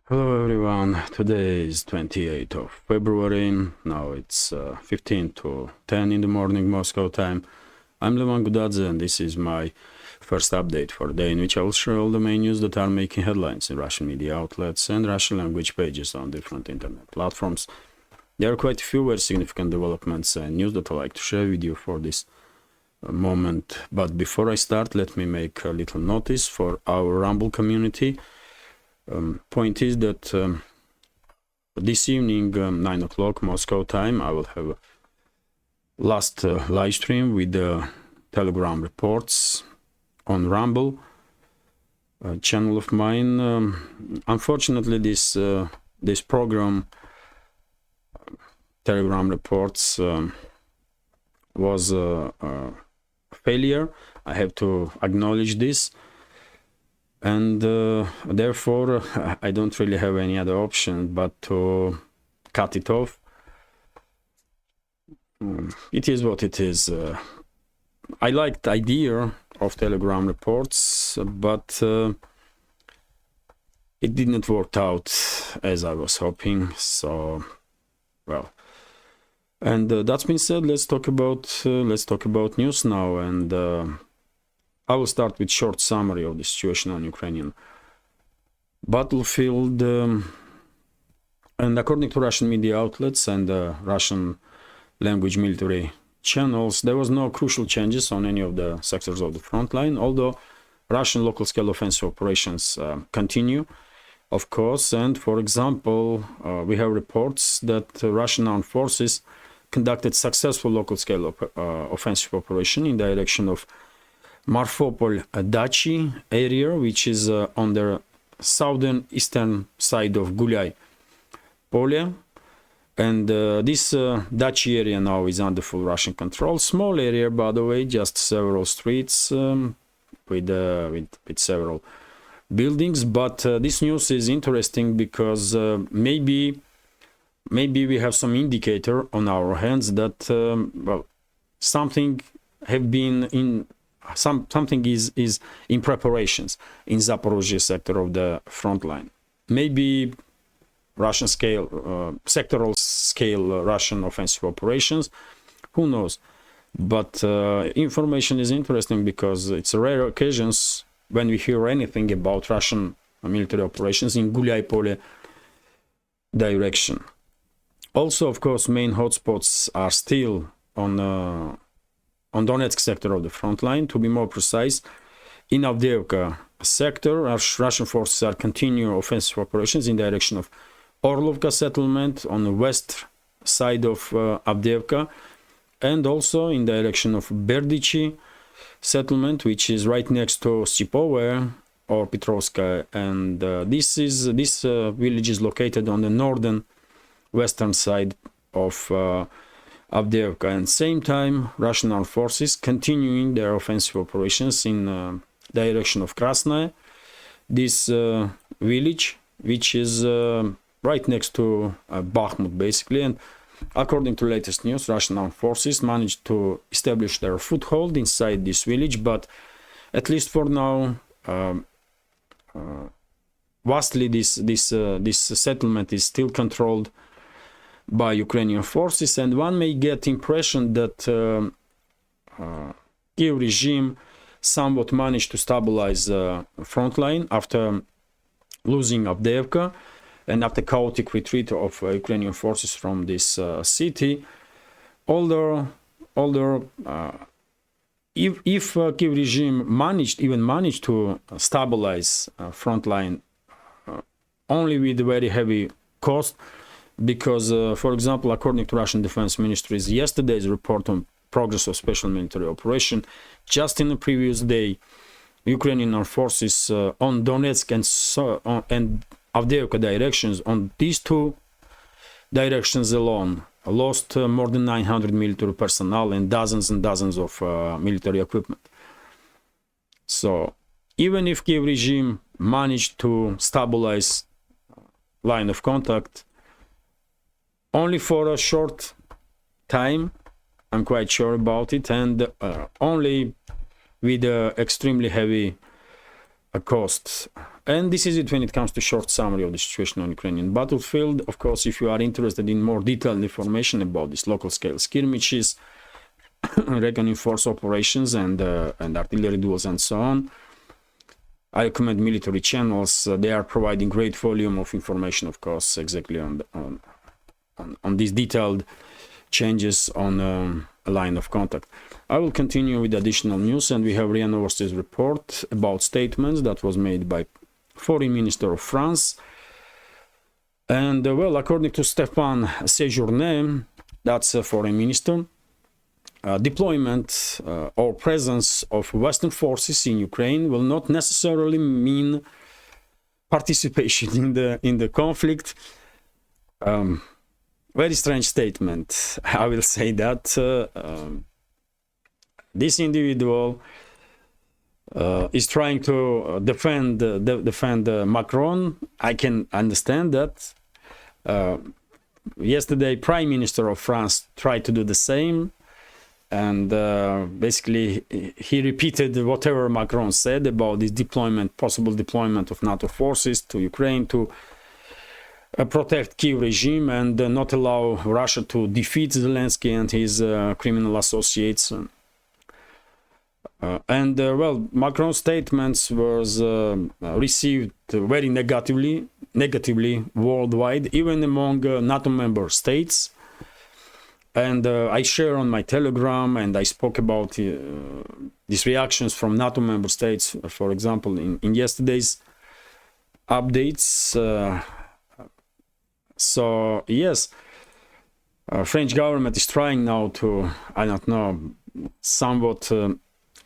Hello everyone, today is 28th of February, now it's 15 to 10 in the morning Moscow time. I'm Levan Gudadze and this is my first update for the day in which I will share all the main news that are making headlines in Russian media outlets and Russian language pages on different internet platforms. There are quite a few very significant developments and news that I'd like to share with you for this moment. But before I start, let me make a little notice for our Rumble community. Point is that this evening, 9 o'clock Moscow time, I will have a last live stream with the Telegram reports on Rumble channel of mine. Unfortunately, this program, Telegram reports, was a failure. I have to acknowledge this. And therefore, I don't really have any other option but to cut it off. It is what it is. I like the idea of Telegram reports, but it didn't work out as I was hoping. So, well. And that's been said, let's talk about news now. And I will start with short summary of the situation on Ukrainian battlefield. And according to Russian media outlets and Russian language military channels, there was no crucial changes on any of the sectors of the front line, although Russian local-scale offensive operations continue, of course. And for example, we have reports that Russian armed forces conducted successful local-scale offensive operation in the direction of Marfopol-Dachi area, which is on the southern eastern side of Gulyai Pole. And this Dachi area now is under full Russian control. Small area, by the way, just several streets with several buildings. But this news is interesting because maybe we have some indicator on our hands that well, something is in preparations in Zaporozhye sector of the front line. Maybe Russian scale, sectoral scale Russian offensive operations, who knows? But information is interesting because it's rare occasions when we hear anything about Russian military operations in Gulyai Pole direction. Also, of course, main hotspots are still on Donetsk sector of the front line. To be more precise, in Avdiivka sector, Russian forces are continuing offensive operations in direction of Orlovka settlement on the west side of Avdiivka, and also in direction of Berdichi settlement, which is right next to Stepove or Petrovska. And this village is located on the northern western side of Avdiivka, and same time Russian armed forces continuing their offensive operations in direction of Krasnaya, this village which is right next to Bakhmut basically. And according to latest news, Russian armed forces managed to establish their foothold inside this village, but at least for now vastly this settlement is still controlled by Ukrainian forces, and one may get impression that Kiev regime somewhat managed to stabilize front line after losing Avdiivka and after chaotic retreat of Ukrainian forces from this city. Although if Kiev regime managed to stabilize front line only with very heavy cost, because, for example, according to Russian Defense Ministry's yesterday's report on progress of special military operation, just in the previous day, Ukrainian armed forces on Donetsk and Avdiivka directions, on these two directions alone, lost more than 900 military personnel and dozens of military equipment. So, even if Kiev regime managed to stabilize line of contact, only for a short time, I'm quite sure about it, and only with extremely heavy costs And this is it when it comes to short summary of the situation on Ukrainian battlefield. Of course, if you are interested in more detailed information about these local scale skirmishes, reckoning force operations and artillery duels and so on, I recommend military channels. They are providing great volume of information, of course, exactly on these detailed changes on a line of contact. I will continue with additional news, and we have RIA Novosti's report about statements that was made by Foreign Minister of France. And well, according to Stéphane Séjourné, that's a foreign minister, deployment or presence of Western forces in Ukraine will not necessarily mean participation in the conflict. Very strange statement, I will say that. This individual is trying to defend Macron. I can understand that. Yesterday, Prime Minister of France tried to do the same, and basically he repeated whatever Macron said about this deployment, possible deployment of NATO forces to Ukraine to protect Kyiv regime and not allow Russia to defeat Zelensky and his criminal associates. Well, Macron's statements was received very negatively worldwide, even among NATO member states. And I share on my Telegram, and I spoke about these reactions from NATO member states, for example, in yesterday's updates. So yes, French government is trying now to, I don't know, somewhat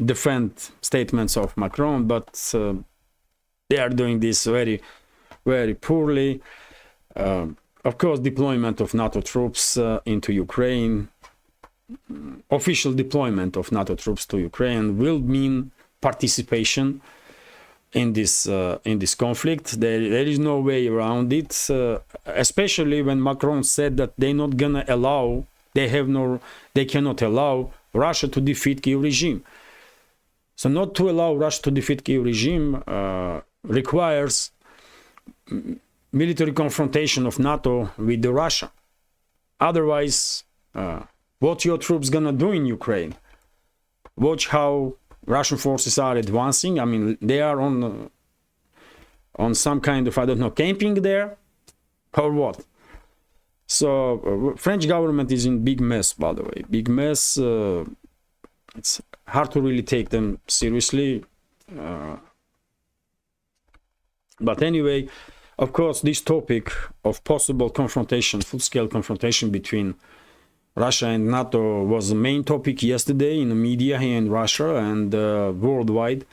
defend statements of Macron, but they are doing this very, very poorly. Of course, deployment of NATO troops into Ukraine, official deployment of NATO troops to Ukraine will mean participation in this conflict. There is no way around it, especially when Macron said that they're not gonna allow, they cannot allow Russia to defeat Kyiv regime. So not to allow Russia to defeat Kyiv regime requires military confrontation of NATO with Russia. Otherwise, what your troops gonna do in Ukraine? Watch how Russian forces are advancing. I mean, they are on some kind of, I don't know, camping there, or what? So French government is in big mess, by the way. Big mess. It's hard to really take them seriously. But anyway, of course, this topic of possible confrontation, full-scale confrontation between Russia and NATO was the main topic yesterday in the media here in Russia and worldwide.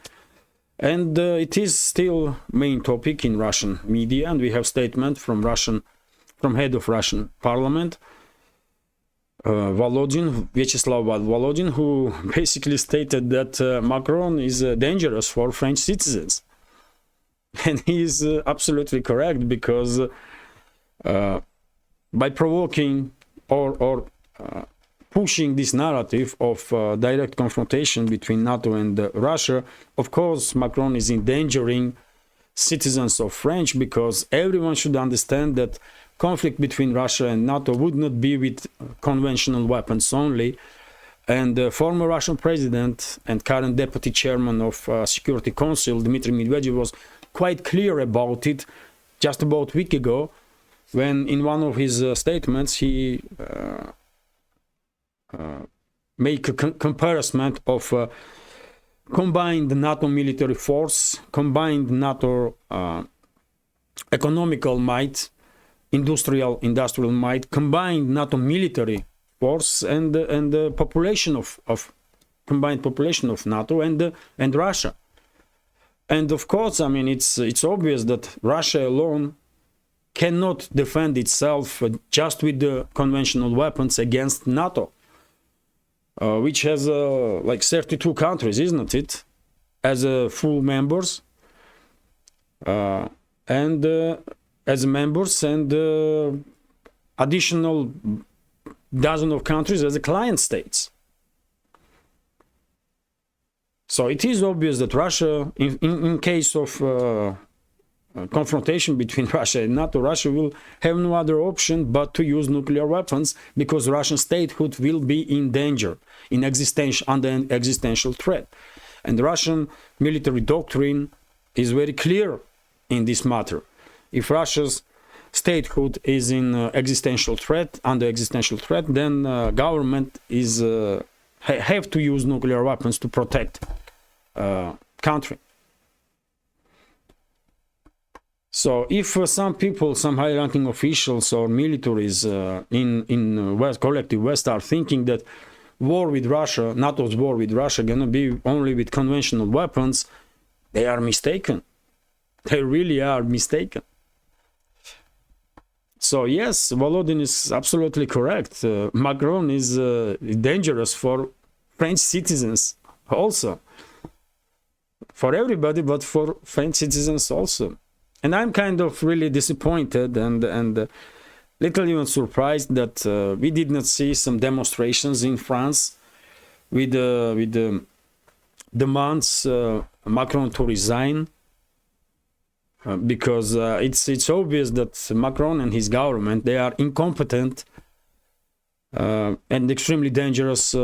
And it is still main topic in Russian media. And we have statement from head of Russian parliament, Vyacheslav Volodin, who basically stated that Macron is dangerous for French citizens. And he is absolutely correct, because by provoking or pushing this narrative of direct confrontation between NATO and Russia, of course, Macron is endangering citizens of France, because everyone should understand that conflict between Russia and NATO would not be with conventional weapons only. And the former Russian president and current deputy chairman of Security Council, Dmitry Medvedev, was quite clear about it just about a week ago, when in one of his statements he make a comparison of combined NATO military force, combined NATO economical might, industrial might, combined NATO military force, and the population of combined population of NATO and Russia. And of course, I mean, it's obvious that Russia alone cannot defend itself just with the conventional weapons against NATO, which has like 32 countries, isn't it, as full members, and as members, and additional dozen of countries as client states. So it is obvious that Russia, in case of confrontation between Russia and NATO, Russia will have no other option but to use nuclear weapons, because Russian statehood will be in danger, under an existential threat. And the Russian military doctrine is very clear in this matter. If Russia's statehood is in under existential threat, then government is have to use nuclear weapons to protect country. So if some people, some high-ranking officials or militaries in West, collective West, are thinking that war with Russia, NATO's war with Russia, gonna be only with conventional weapons, they are mistaken. They really are mistaken. So yes, Volodin is absolutely correct. Macron is dangerous for French citizens also. For everybody, but for French citizens also. And I'm kind of really disappointed and little even surprised that we did not see some demonstrations in France with the demands Macron to resign. Because it's obvious that Macron and his government, they are incompetent and extremely dangerous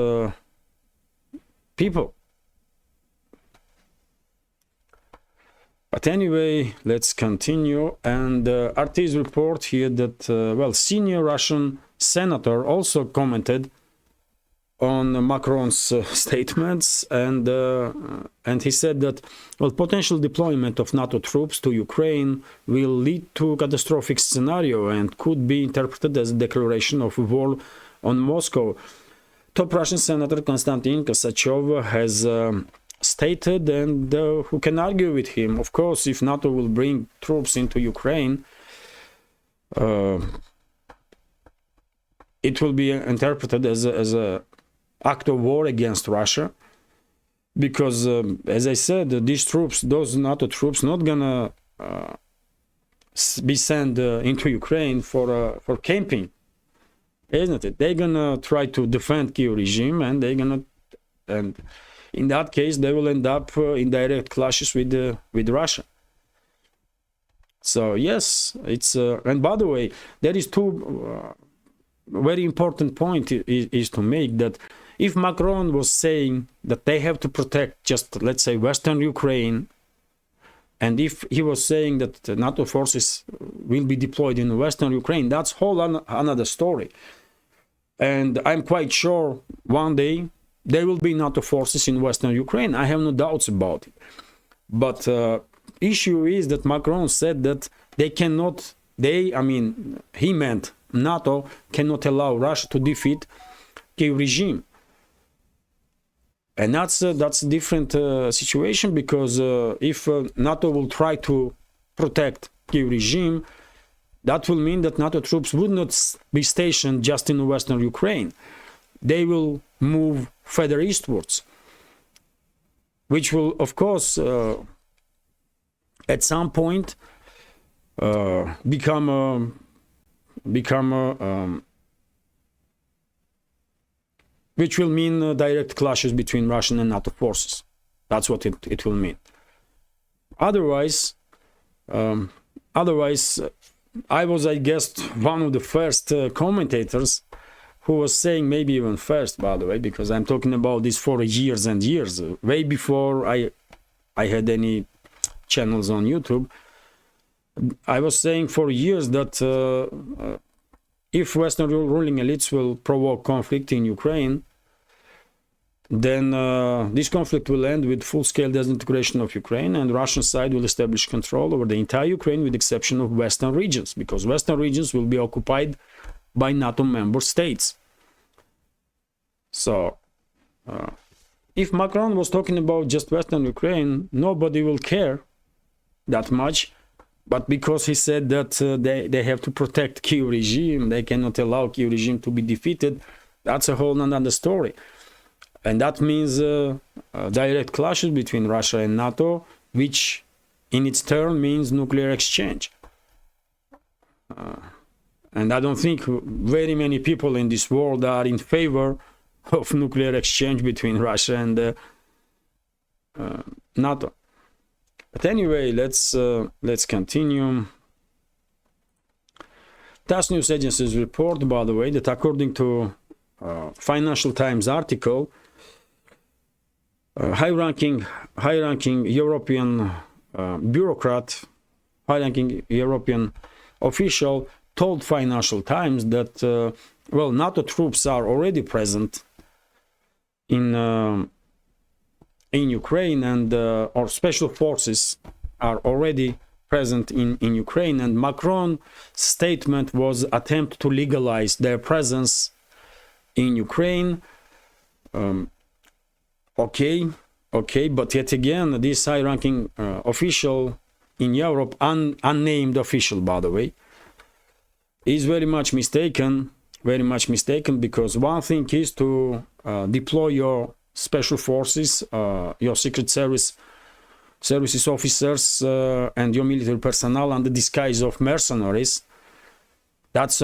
people. But anyway, let's continue. And RT's report here that senior Russian senator also commented on Macron's statements, and he said that potential deployment of NATO troops to Ukraine will lead to a catastrophic scenario and could be interpreted as a declaration of war on Moscow. Top Russian Senator Konstantin Kosachev has stated, and who can argue with him? Of course, if NATO will bring troops into Ukraine, it will be interpreted as a act of war against Russia, because as I said, those NATO troops, not gonna be sent into Ukraine for camping, isn't it? They're gonna try to defend Kyiv regime, and in that case they will end up in direct clashes with Russia. So yes, it's and by the way, there is two very important point is to make, that if Macron was saying that they have to protect just, let's say, Western Ukraine, and if he was saying that NATO forces will be deployed in Western Ukraine, that's whole another story. And I'm quite sure one day there will be NATO forces in Western Ukraine. I have no doubts about it. But issue is that Macron said that he meant NATO cannot allow Russia to defeat Kyiv regime. And that's a different situation, because if NATO will try to protect Kyiv regime, that will mean that NATO troops would not be stationed just in Western Ukraine. They will move further eastwards, which will, of course, at some point which will mean direct clashes between Russian and NATO forces. That's what it will mean. Otherwise, I was, I guess, one of the first commentators who was saying, maybe even first, by the way, because I'm talking about this for years and years, way before I had any channels on YouTube. I was saying for years that if Western ruling elites will provoke conflict in Ukraine, then this conflict will end with full-scale disintegration of Ukraine, and Russian side will establish control over the entire Ukraine with the exception of Western regions, because Western regions will be occupied by NATO member states. So, if Macron was talking about just Western Ukraine, nobody will care that much. But because he said that they have to protect Kyiv regime, they cannot allow Kyiv regime to be defeated, that's a whole another story. And that means direct clashes between Russia and NATO, which in its turn means nuclear exchange. And I don't think very many people in this world are in favor of nuclear exchange between Russia and NATO. But anyway, let's continue. TASS news agencies report, by the way, that according to Financial Times article, high-ranking European bureaucrat, high-ranking European official told Financial Times that well, NATO troops are already present in Ukraine, and our special forces are already present in Ukraine, and Macron's statement was attempt to legalize their presence in Ukraine. Okay, but yet again, this high-ranking official in Europe, unnamed official, by the way, is very much mistaken, because one thing is to deploy your special forces, your secret services officers and your military personnel under disguise of mercenaries. That's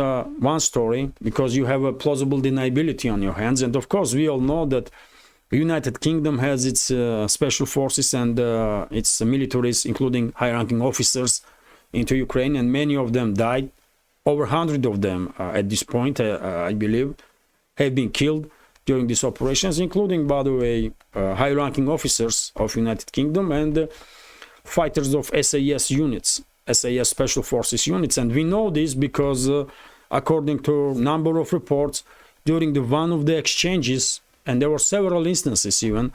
one story, because you have a plausible deniability on your hands. And of course, we all know that the United Kingdom has its special forces and its militaries, including high-ranking officers, into Ukraine, and many of them died. Over 100 of them at this point, I believe, have been killed during these operations, including, by the way, high-ranking officers of United Kingdom and fighters of SAS units, SAS Special Forces units. And we know this because, according to a number of reports, during one of the exchanges, and there were several instances even,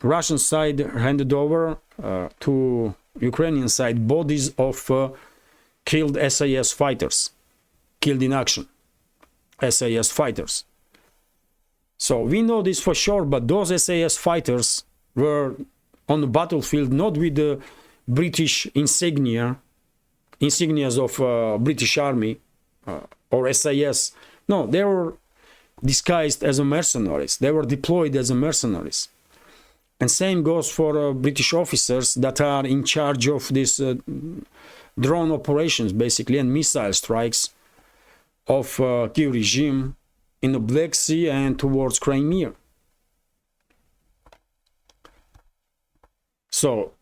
Russian side handed over to Ukrainian side bodies of killed SAS fighters, killed in action, SAS fighters. So we know this for sure, but those SAS fighters were on the battlefield not with the British insignias of British Army or SAS. No, they were disguised as a mercenaries. They were deployed as a mercenaries. And same goes for British officers that are in charge of this drone operations, basically, and missile strikes of Kiev regime in the Black Sea and towards Crimea. So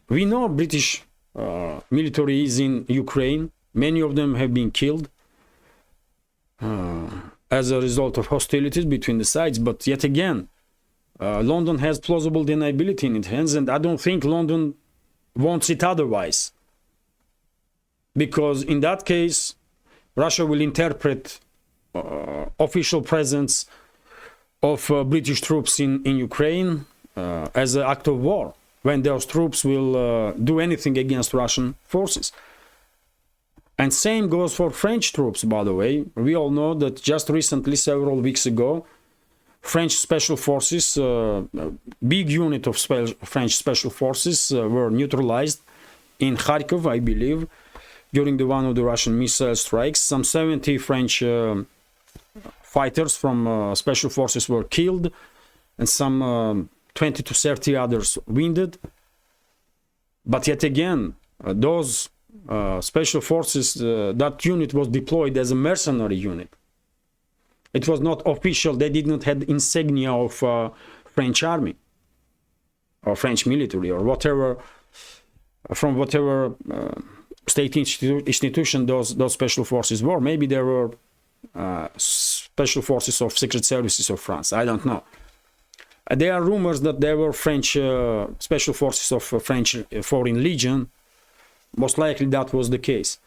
we know British military is in Ukraine. Many of them have been killed as a result of hostilities between the sides. But yet again, London has plausible deniability in its hands, and I don't think London wants it otherwise. Because in that case, Russia will interpret official presence of British troops in Ukraine as an act of war, when those troops will do anything against Russian forces. And same goes for French troops, by the way. We all know that just recently, several weeks ago, French special forces, big unit of French special forces were neutralized in Kharkov, I believe, during one of the Russian missile strikes. Some 70 French fighters from special forces were killed, and some 20 to 30 others wounded. But yet again, those special forces, that unit was deployed as a mercenary unit. It was not official. They did not have insignia of French army or French military or whatever, from whatever state institution those special forces were. Maybe there were special forces of secret services of France. I don't know. There are rumors that there were French special forces of French Foreign Legion. Most likely that was the case.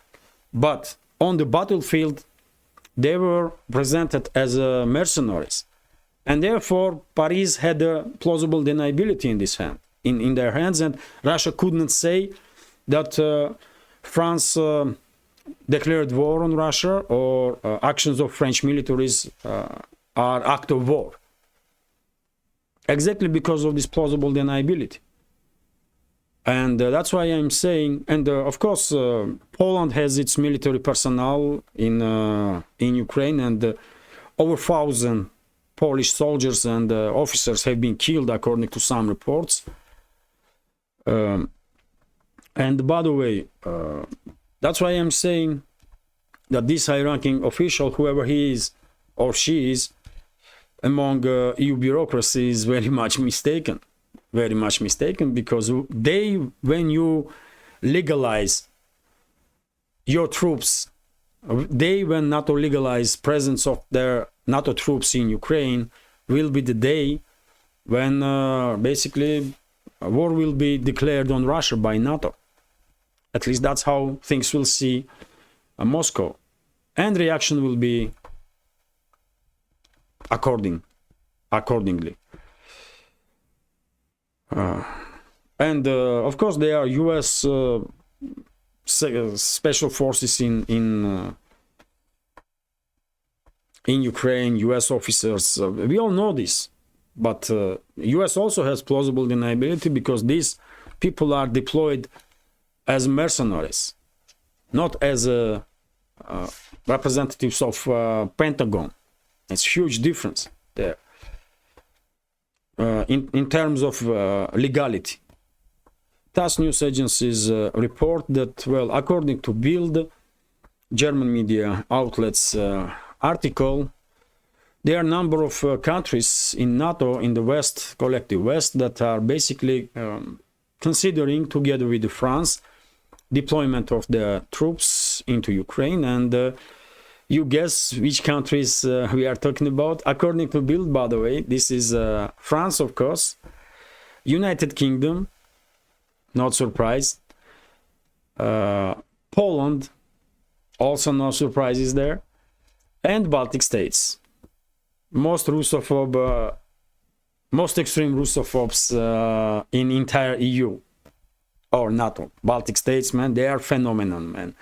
But on the battlefield, they were presented as mercenaries. And therefore, Paris had a plausible deniability in this hand, in their hands, and Russia could not say that France declared war on Russia or actions of French militaries are act of war. Exactly because of this plausible deniability. And that's why I'm saying, and of course, Poland has its military personnel in Ukraine, and over 1,000 Polish soldiers and officers have been killed, according to some reports. And by the way, that's why I'm saying that this high-ranking official, whoever he is or she is, among EU bureaucracy is very much mistaken. very much mistaken, because when you legalize your troops, when NATO legalize presence of their NATO troops in Ukraine, will be the day when basically a war will be declared on Russia by NATO. At least that's how things will see Moscow, and reaction will be accordingly. And of course there are US special forces in Ukraine, US officers. We all know this, but US also has plausible deniability, because these people are deployed as mercenaries, not as representatives of Pentagon. It's a huge difference there in terms of legality. TASS news agencies report that, well, according to Bild, German media outlets article, there are a number of countries in NATO, in the West, collective West, that are basically considering, together with France, deployment of the troops into Ukraine. And you guess which countries we are talking about. According to Bild, by the way, this is France, of course, United Kingdom, not surprised, Poland, also no surprises there, and Baltic states. Most Russophobe, most extreme Russophobes in entire EU or NATO. Baltic states, man, they are phenomenon, man.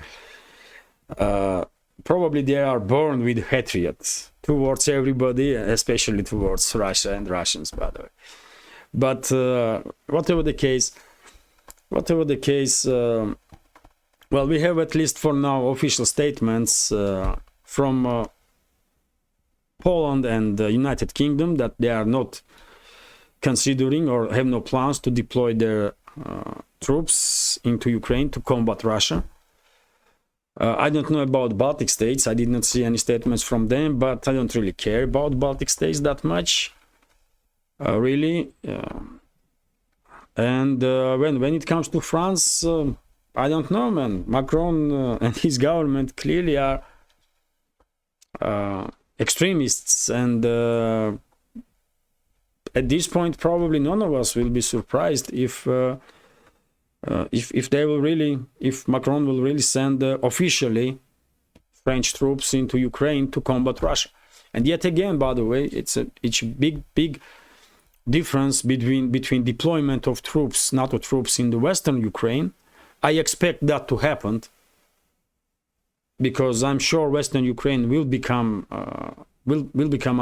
Probably they are born with hatred towards everybody, especially towards Russia and Russians, by the way. But whatever the case, well, we have, at least for now, official statements from Poland and the United Kingdom that they are not considering or have no plans to deploy their troops into Ukraine to combat Russia. I don't know about Baltic states. I did not see any statements from them, but I don't really care about Baltic states that much, really. And when it comes to France, I don't know, man. Macron and his government clearly are extremists, and at this point, probably none of us will be surprised if they will really, if Macron will really send officially French troops into Ukraine to combat Russia. And yet again, by the way, it's a big difference between deployment of troops, NATO troops in the Western Ukraine. I expect that to happen, because I'm sure Western Ukraine will become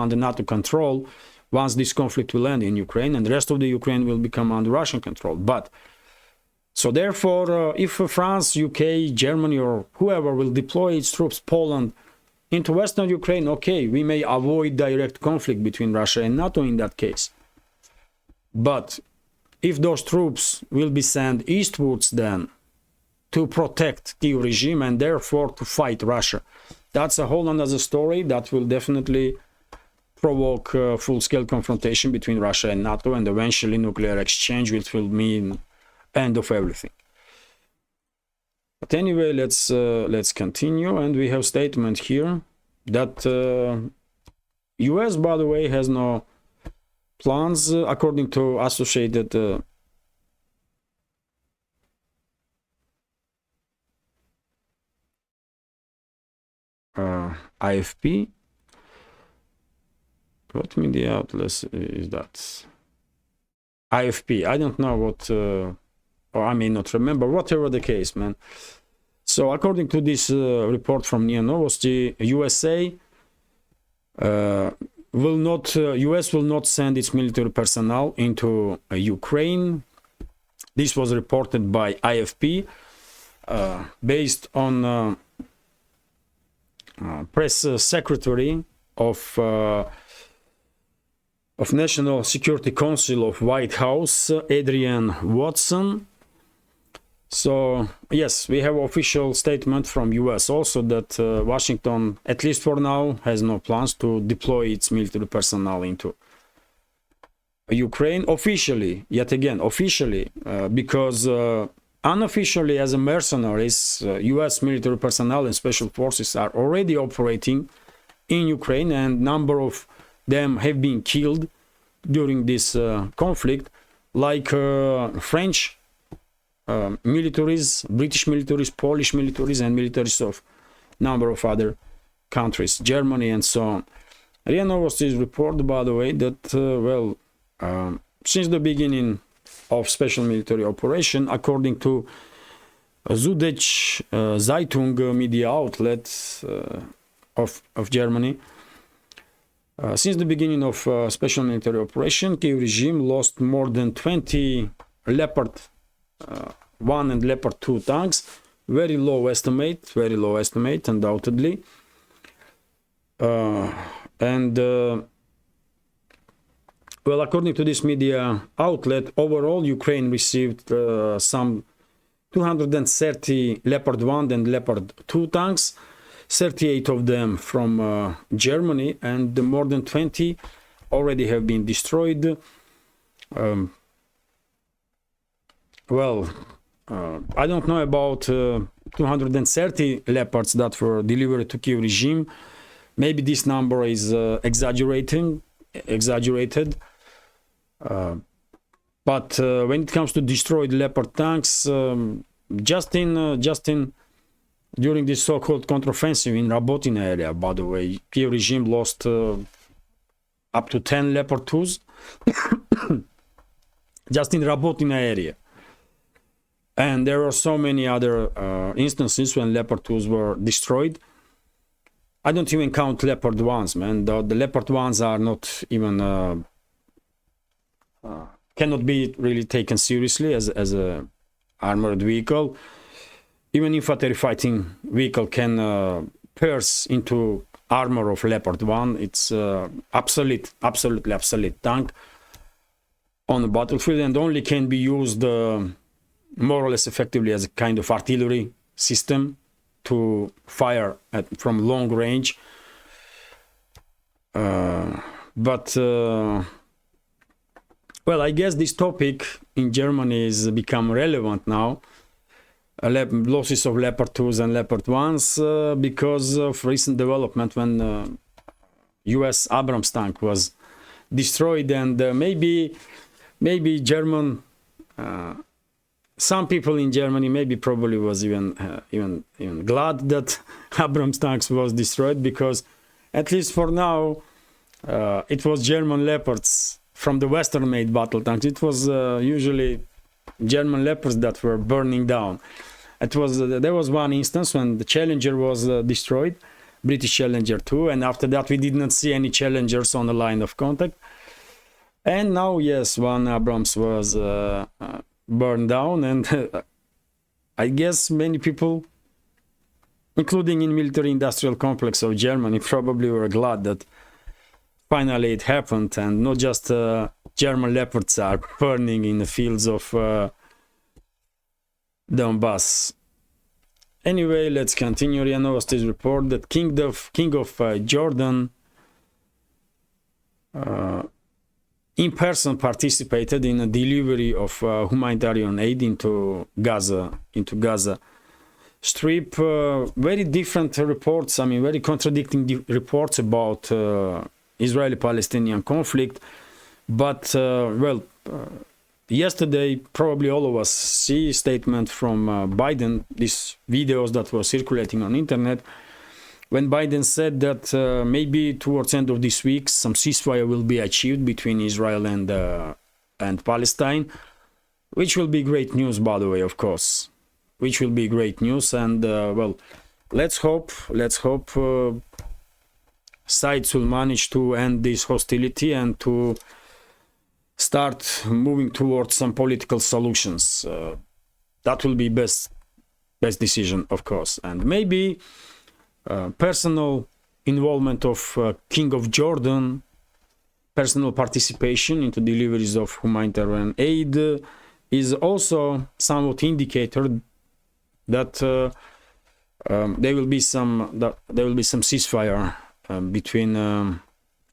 under NATO control once this conflict will end in Ukraine, and the rest of the Ukraine will become under Russian control. But so therefore, if France, UK, Germany, or whoever will deploy its troops, Poland, into Western Ukraine, okay, we may avoid direct conflict between Russia and NATO in that case. But if those troops will be sent eastwards then to protect Kyiv regime and therefore to fight Russia, that's a whole another story that will definitely provoke full-scale confrontation between Russia and NATO, and eventually nuclear exchange, which will mean end of everything. But anyway, let's continue, and we have statement here that US, by the way, has no plans, according to Associated IFP. What media outlet is that? IFP. I don't know what, or I may not remember. Whatever the case, man. So according to this report from NIA Novosti, USA US will not send its military personnel into Ukraine. This was reported by IFP, based on press secretary of National Security Council of White House, Adrian Watson. So yes, we have official statement from US also that Washington, at least for now, has no plans to deploy its military personnel into Ukraine officially, yet again, officially, because unofficially as a mercenaries, US military personnel and special forces are already operating in Ukraine, and number of them have been killed during this conflict, like French militaries, British militaries, Polish militaries, and militaries of number of other countries, Germany and so on. RIA Novosti's report, by the way, that since the beginning of special military operation, according to Süddeutsche Zeitung media outlet of Germany, since the beginning of special military operation, Kiev regime lost more than 20 Leopard 1 and Leopard 2 tanks. Very low estimate, undoubtedly. According to this media outlet, overall Ukraine received some 230 Leopard 1 and Leopard 2 tanks, 38 of them from Germany, and more than 20 already have been destroyed. I don't know about 230 Leopards that were delivered to Kiev regime. Maybe this number is exaggerated. But when it comes to destroyed Leopard tanks, just in during this so-called counteroffensive in Rabotin area, by the way, Kiev regime lost up to 10 Leopard 2s just in Rabotin area. And there are so many other instances when Leopard 2s were destroyed. I don't even count Leopard 1s, man. The Leopard 1s are not even cannot be really taken seriously as a armored vehicle. Even infantry fighting vehicle can pierce into armor of Leopard 1. It's absolutely obsolete tank on the battlefield, and only can be used more or less effectively as a kind of artillery system to fire from long range. I guess this topic in Germany has become relevant now. Losses of Leopard 2s and Leopard 1s because of recent development when US Abrams tank was destroyed, and maybe German some people in Germany probably was even glad that Abrams tanks was destroyed, because at least for now it was German Leopards from the Western made battle tanks. It was usually German Leopards that were burning down. There was one instance when the Challenger was destroyed, British Challenger 2, and after that we did not see any Challengers on the line of contact. And now, yes, one Abrams was burned down, and I guess many people, including in military-industrial complex of Germany, probably were glad that finally it happened, and not just German Leopards are burning in the fields of Donbass. Anyway, let's continue. RIA Novosti's report that King of Jordan in person participated in a delivery of humanitarian aid into Gaza Strip. Very different reports, very contradicting reports about Israeli-Palestinian conflict. But, yesterday, probably all of us see a statement from Biden, these videos that were circulating on internet, when Biden said that maybe towards end of this week, some ceasefire will be achieved between Israel and Palestine, which will be great news, by the way, of course, which will be great news. And let's hope sides will manage to end this hostility and to start moving towards some political solutions. That will be best decision, of course. And maybe personal involvement of King of Jordan, personal participation into deliveries of humanitarian aid is also somewhat indicator that there will be some ceasefire between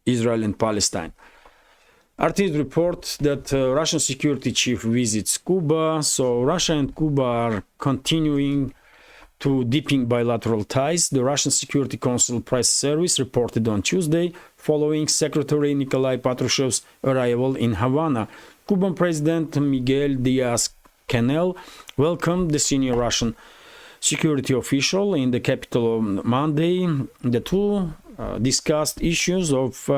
Israel and Palestine. RTs report that Russian security chief visits Cuba. So Russia and Cuba are continuing to deepen bilateral ties. The Russian Security Council press service reported on Tuesday, following Secretary Nikolai Patrushev's arrival in Havana. Cuban President Miguel Diaz-Canel welcomed the senior Russian security official in the capital on Monday. The two discussed issues of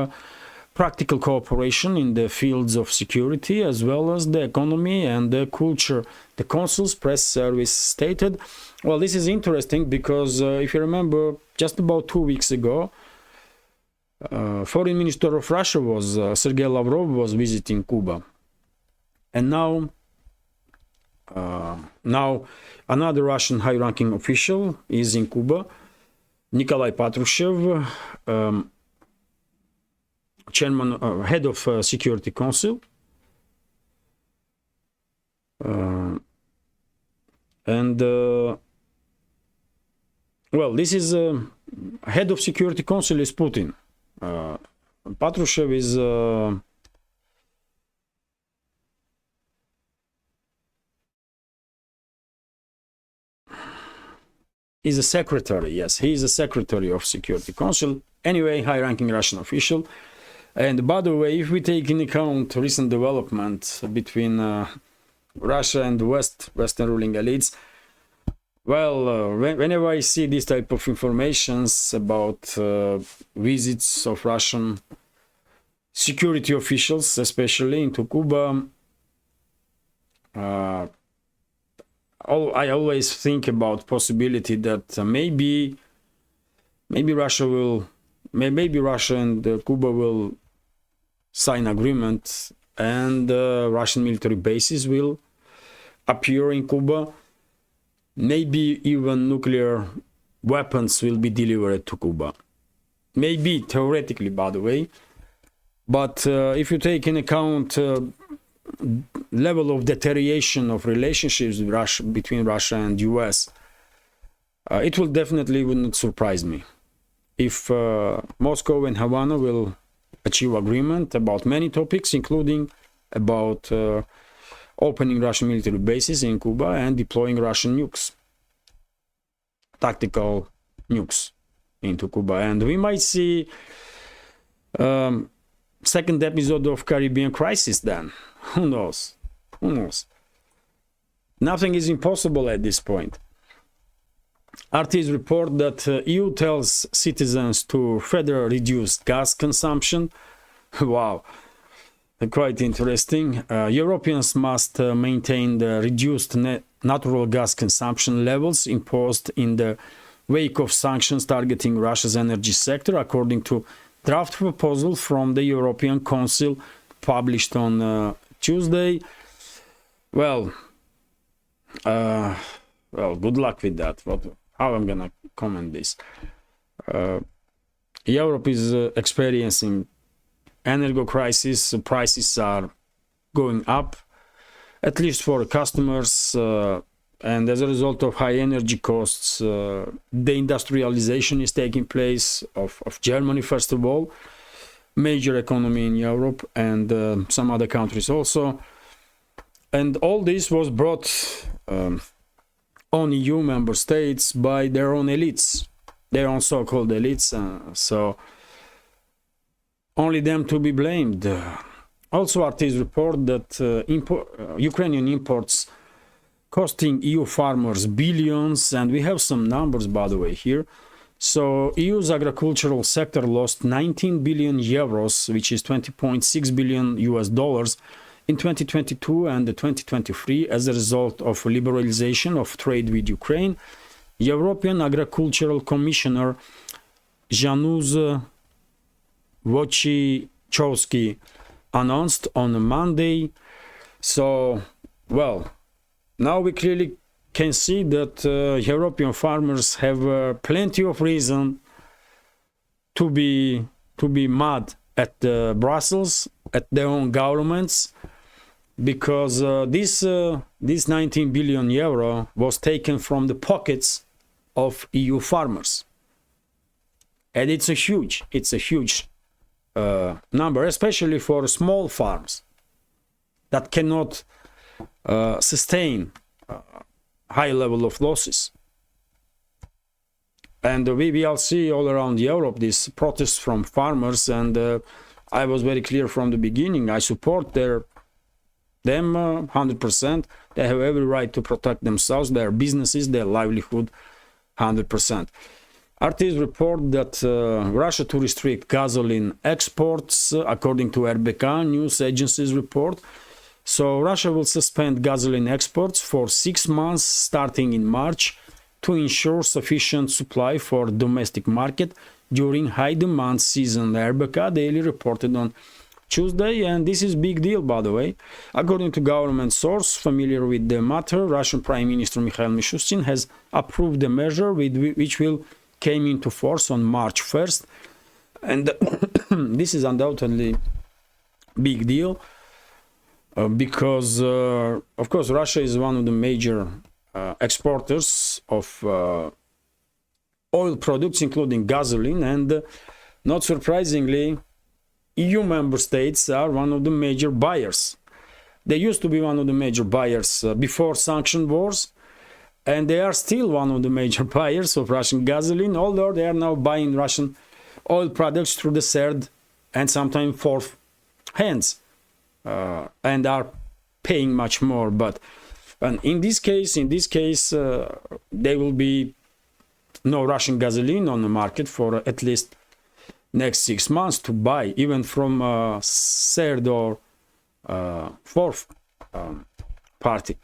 practical cooperation in the fields of security as well as the economy and the culture, the consul's press service stated. Well, this is interesting because if you remember, just about 2 weeks ago, Foreign Minister of Russia was Sergei Lavrov was visiting Cuba, and now another Russian high-ranking official is in Cuba, Nikolai Patrushev, chairman, head of Security Council, well, this is head of Security Council is Putin. Patrushev is a secretary. Yes, he is a secretary of Security Council. Anyway, high-ranking Russian official. And by the way, if we take into account recent development between Russia and Western ruling elites, well, whenever I see this type of informations about visits of Russian security officials, especially into Cuba, I always think about possibility that maybe Russia and Cuba will sign agreement, and Russian military bases will appear in Cuba. Maybe even nuclear weapons will be delivered to Cuba. Maybe, theoretically, by the way. But if you take in account level of deterioration of relationships with between Russia and US, it will definitely wouldn't surprise me if Moscow and Havana will achieve agreement about many topics, including about opening Russian military bases in Cuba and deploying Russian nukes, tactical nukes into Cuba. And we might see second episode of Caribbean crisis then. Who knows? Who knows? Nothing is impossible at this point. RTs report that EU tells citizens to further reduce gas consumption. Wow, quite interesting. Europeans must maintain the reduced natural gas consumption levels imposed in the wake of sanctions targeting Russia's energy sector, according to draft proposal from the European Council published on Tuesday. Well, good luck with that. How I'm gonna comment this? Europe is experiencing energy crisis. Prices are going up, at least for customers, and as a result of high energy costs, the industrialization is taking place of Germany, first of all, major economy in Europe, and some other countries also. And all this was brought on EU member states by their own elites, their own so-called elites, so only them to be blamed. Also, RTs report that Ukrainian imports costing EU farmers billions, and we have some numbers, by the way, here. So EU's agricultural sector lost 19 billion euros, which is 20.6 billion US dollars, in 2022 and 2023 as a result of liberalization of trade with Ukraine. European Agricultural Commissioner Janusz Wojciechowski announced on Monday. So, well, now we clearly can see that European farmers have plenty of reason to be mad at Brussels, at their own governments, because this 19 billion euro was taken from the pockets of EU farmers, and it's a huge number, especially for small farms that cannot sustain high level of losses. And we all see all around Europe these protests from farmers, and I was very clear from the beginning. I support them 100%. They have every right to protect themselves, their businesses, their livelihood, 100%. RTs report that Russia to restrict gasoline exports, according to RBK news agency's report. So Russia will suspend gasoline exports for 6 months starting in March to ensure sufficient supply for domestic market during high demand season, RBK Daily reported on Tuesday, and this is big deal, by the way. According to government source familiar with the matter, Russian Prime Minister Mikhail Mishustin has approved the measure which will came into force on March 1st, and this is undoubtedly big deal because of course Russia is one of the major exporters of oil products, including gasoline, and not surprisingly, EU member states are one of the major buyers. They used to be one of the major buyers before sanction wars, and they are still one of the major buyers of Russian gasoline, although they are now buying Russian oil products through the third and sometimes fourth hands, and are paying much more. But in this case, there will be no Russian gasoline on the market for at least next 6 months to buy, even from third or fourth party.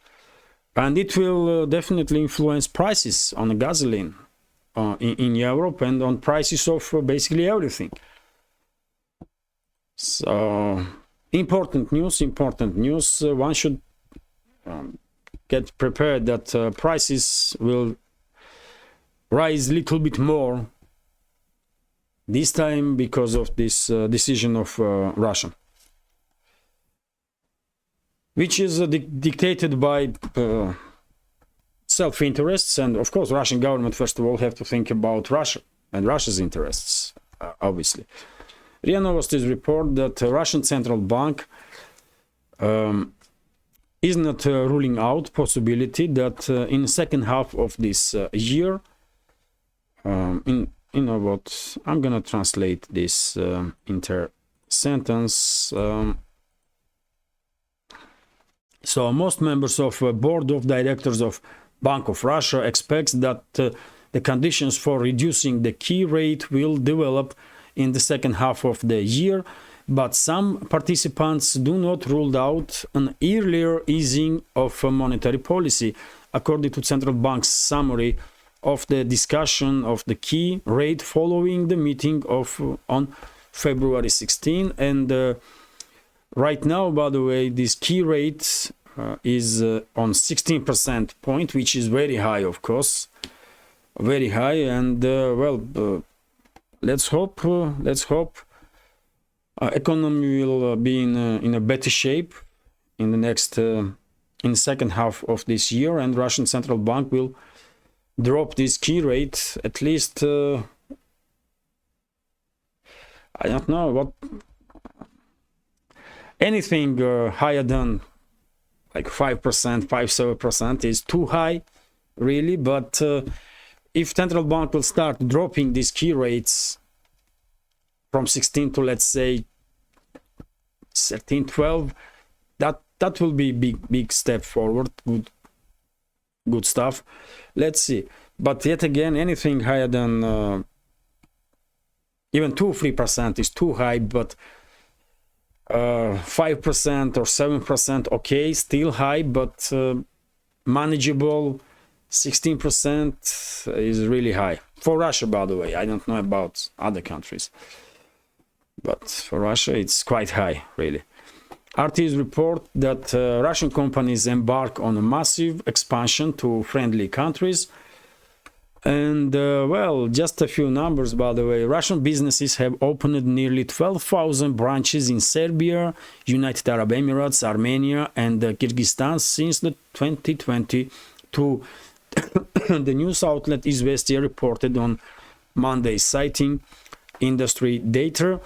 And it will definitely influence prices on the gasoline in Europe and on prices of basically everything. So important news. One should get prepared that prices will rise a little bit more this time because of this decision of Russia, which is dictated by self-interests, and of course Russian government first of all have to think about Russia and Russia's interests, obviously. RIA Novosti's report that Russian Central Bank is not ruling out possibility that in the second half of this year, you know what, I'm gonna translate this inter sentence. So most members of board of directors of Bank of Russia expects that the conditions for reducing the key rate will develop in the second half of the year, but some participants do not rule out an earlier easing of monetary policy, according to Central Bank's summary of the discussion of the key rate following the meeting on February 16. And right now, by the way, this key rate is on 16% point, which is very high, of course, very high. And let's hope economy will be in a better shape in the next in the second half of this year, and Russian Central Bank will drop this key rate at least. I don't know what, anything higher than like 5%, 5-7% is too high, really. But if Central Bank will start dropping these key rates from 16 to, let's say, 13, 12, that will be big step forward. Good stuff. Let's see. But yet again, anything higher than even 2-3% is too high, but 5% or 7%, okay, still high, but manageable. 16% is really high for Russia, by the way. I don't know about other countries, but for Russia it's quite high, really. RTs report that Russian companies embark on a massive expansion to friendly countries. And well, just a few numbers, by the way. Russian businesses have opened nearly 12,000 branches in Serbia, United Arab Emirates, Armenia, and Kyrgyzstan since the 2022. The news outlet Izvestia reported on Monday, citing industry data.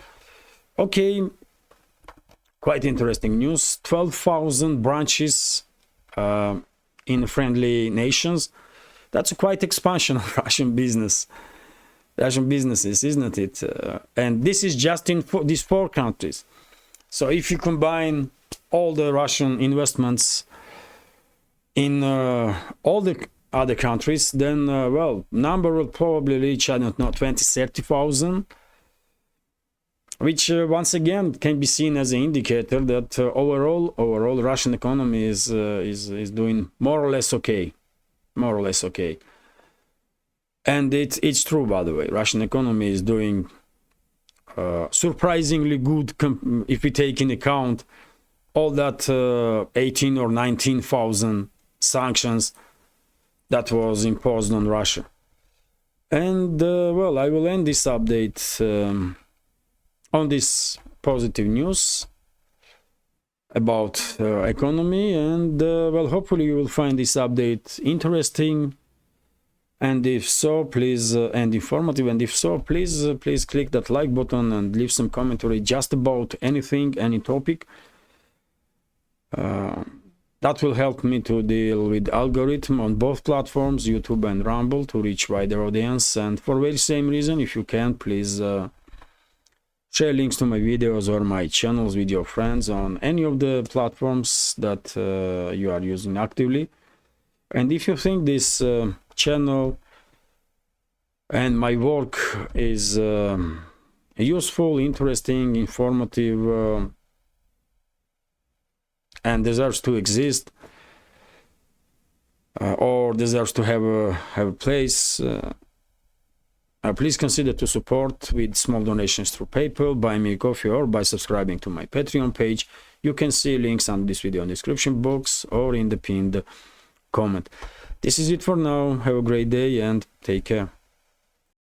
Okay, quite interesting news. 12,000 branches in friendly nations. That's a quite expansion of Russian businesses, isn't it? And this is just in these 4 countries. So if you combine all the Russian investments in all the other countries, then well, number will probably reach, I don't know, 20-30,000, which once again can be seen as an indicator that overall Russian economy is doing more or less okay, and it's true, by the way. Russian economy is doing surprisingly good if we take in account all that 18 or 19,000 sanctions that was imposed on Russia. And well, I will end this update on this positive news about economy, and well, hopefully you will find this update interesting, and if so, please and informative, and if so, please click that like button and leave some commentary just about anything, any topic. That will help me to deal with algorithm on both platforms, YouTube and Rumble, to reach wider audience. And for very same reason, if you can, please share links to my videos or my channels with your friends on any of the platforms that you are using actively. And if you think this channel and my work is useful, interesting, informative, and deserves to exist, or deserves to have a place, please consider to support with small donations through PayPal, buy me a coffee, or by subscribing to my Patreon page. You can see links on this video in the description box or in the pinned comment. This is it for now. Have a great day and take care.